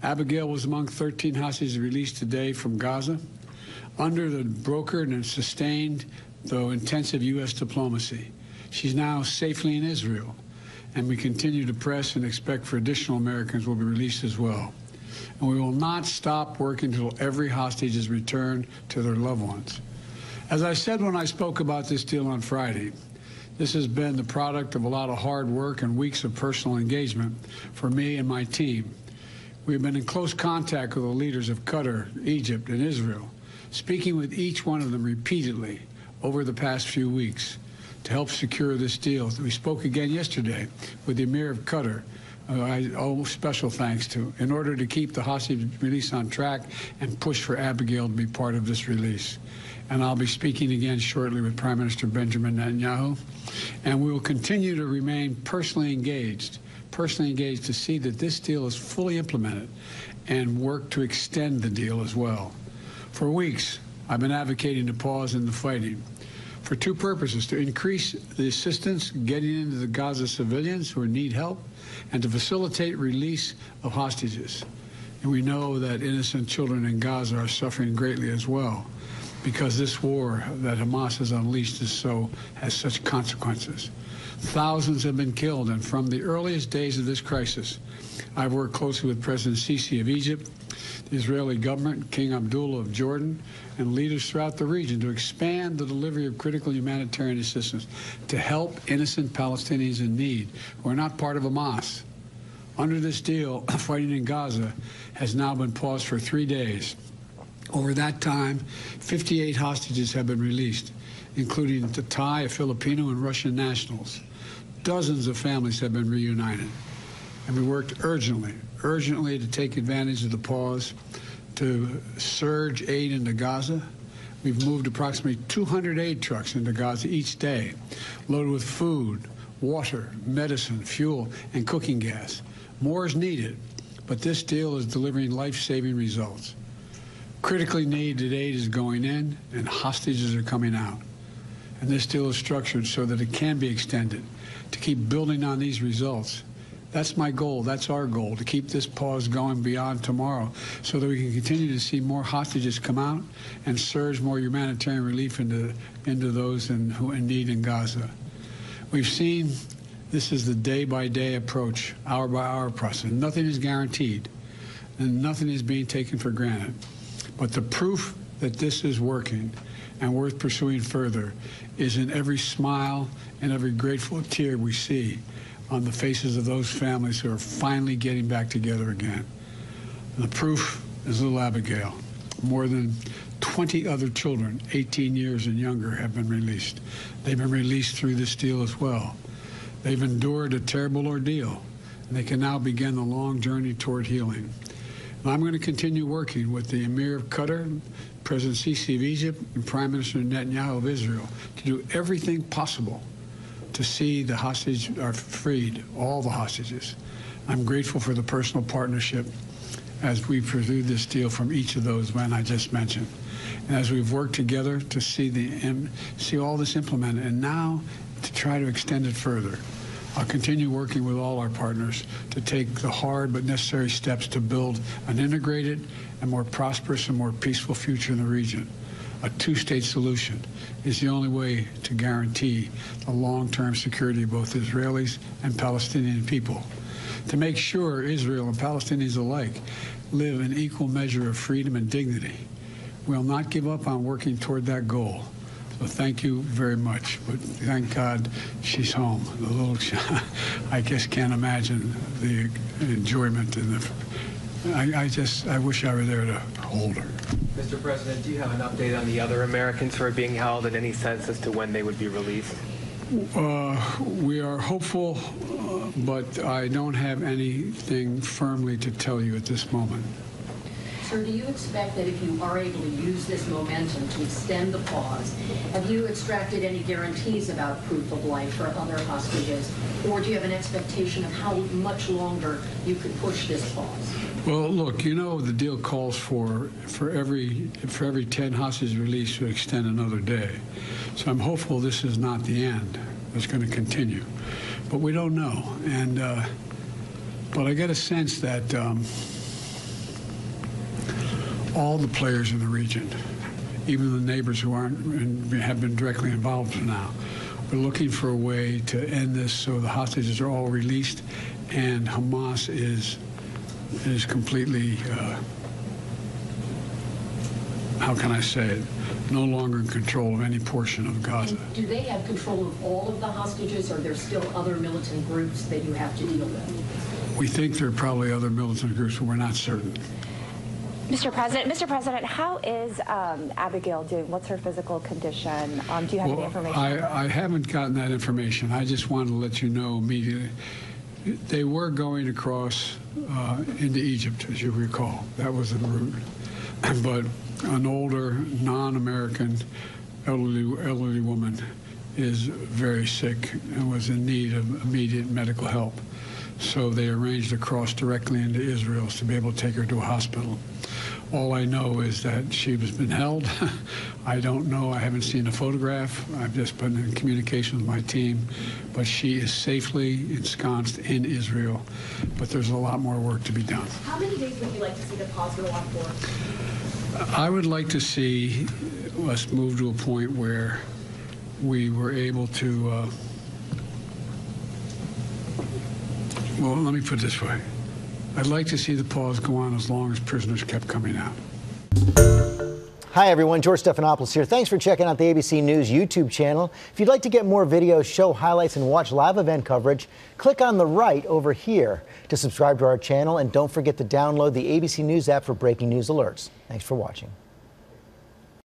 Abigail was among 13 hostages released today from Gaza under the brokered and sustained, though intensive, U.S. diplomacy. She's now safely in Israel, and we continue to press and expect for additional Americans will be released as well. And we will not stop working until every hostage is returned to their loved ones. As I said when I spoke about this deal on Friday, this has been the product of a lot of hard work and weeks of personal engagement for me and my team. We have been in close contact with the leaders of Qatar, Egypt, and Israel, speaking with each one of them repeatedly over the past few weeks to help secure this deal. We spoke again yesterday with the Emir of Qatar, who I owe special thanks to, in order to keep the hostage release on track and push for Abigail to be part of this release. And I'll be speaking again shortly with Prime Minister Benjamin Netanyahu, and we will continue to remain personally engaged to see that this deal is fully implemented and work to extend the deal as well. For weeks, I've been advocating a pause in the fighting for two purposes: to increase the assistance getting into the Gaza civilians who need help, and to facilitate release of hostages. And we know that innocent children in Gaza are suffering greatly as well, because this war that Hamas has unleashed has such consequences. Thousands have been killed, and from the earliest days of this crisis, I've worked closely with President Sisi of Egypt, the Israeli government, King Abdullah of Jordan, and leaders throughout the region to expand the delivery of critical humanitarian assistance to help innocent Palestinians in need who are not part of Hamas. Under this deal, fighting in Gaza has now been paused for 3 days. Over that time, 58 hostages have been released, including the Thai, Filipino, and Russian nationals. Dozens of families have been reunited. And we worked urgently to take advantage of the pause to surge aid into Gaza. We've moved approximately 200 aid trucks into Gaza each day, loaded with food, water, medicine, fuel, and cooking gas. More is needed, but this deal is delivering life-saving results. Critically needed aid is going in, and hostages are coming out. And this deal is structured so that it can be extended, to keep building on these results. That's my goal. That's our goal, to keep this pause going beyond tomorrow so that we can continue to see more hostages come out and surge more humanitarian relief into those who are in need in Gaza. We've seen this is the day-by-day approach, hour-by-hour process. Nothing is guaranteed, and nothing is being taken for granted. But the proof that this is working and worth pursuing further is in every smile and every grateful tear we see on the faces of those families who are finally getting back together again. And the proof is little Abigail. More than 20 other children, 18 years and younger, have been released. They've been released through this deal as well. They've endured a terrible ordeal, and they can now begin the long journey toward healing. And I'm going to continue working with the Emir of Qatar, President Sisi of Egypt, and Prime Minister Netanyahu of Israel to do everything possible to see the hostages are freed, all the hostages. I'm grateful for the personal partnership as we pursue this deal from each of those men I just mentioned. And as we've worked together to see all this implemented, and now to try to extend it further. I'll continue working with all our partners to take the hard but necessary steps to build an integrated and more prosperous and more peaceful future in the region. A two-state solution is the only way to guarantee the long-term security of both Israelis and Palestinian people. To make sure Israel and Palestinians alike live in equal measure of freedom and dignity. We'll not give up on working toward that goal. So thank you very much. But thank God she's home. The little, I just can't imagine the enjoyment and I wish I were there to hold her. Mr. President, do you have an update on the other Americans who are being held and any sense as to when they would be released? We are hopeful, but I don't have anything firmly to tell you at this moment. Sir, do you expect that if you are able to use this momentum to extend the pause, have you extracted any guarantees about proof of life for other hostages, or do you have an expectation of how much longer you could push this pause? Well, look, you know the deal calls for every 10 hostages released to extend another day. So I'm hopeful this is not the end. It's going to continue, but we don't know. And but I get a sense that all the players in the region, even the neighbors who aren't and have been directly involved now. We're looking for a way to end this so the hostages are all released and Hamas is completely, how can I say it, no longer in control of any portion of Gaza. And do they have control of all of the hostages, or are there still other militant groups that you have to deal with? We think there are probably other militant groups, but we're not certain. Mr. President, how is Abigail doing? What's her physical condition? Do you have any information? I haven't gotten that information. I just wanted to let you know immediately. They were going across into Egypt, as you recall. That was the route. But an older, non-American, elderly woman is very sick and was in need of immediate medical help. So they arranged to cross directly into Israel to be able to take her to a hospital. All I know is that she has been held. I don't know. I haven't seen a photograph. I've just been in communication with my team. But she is safely ensconced in Israel. But there's a lot more work to be done. How many days would you like to see the pause go on for? I would like to see us move to a point where we were able to, well, let me put it this way. I'd like to see the pause go on as long as prisoners kept coming out. Hi, everyone. George Stephanopoulos here. Thanks for checking out the ABC News YouTube channel. If you'd like to get more videos, show highlights, and watch live event coverage, click on the right over here to subscribe to our channel. And don't forget to download the ABC News app for breaking news alerts. Thanks for watching.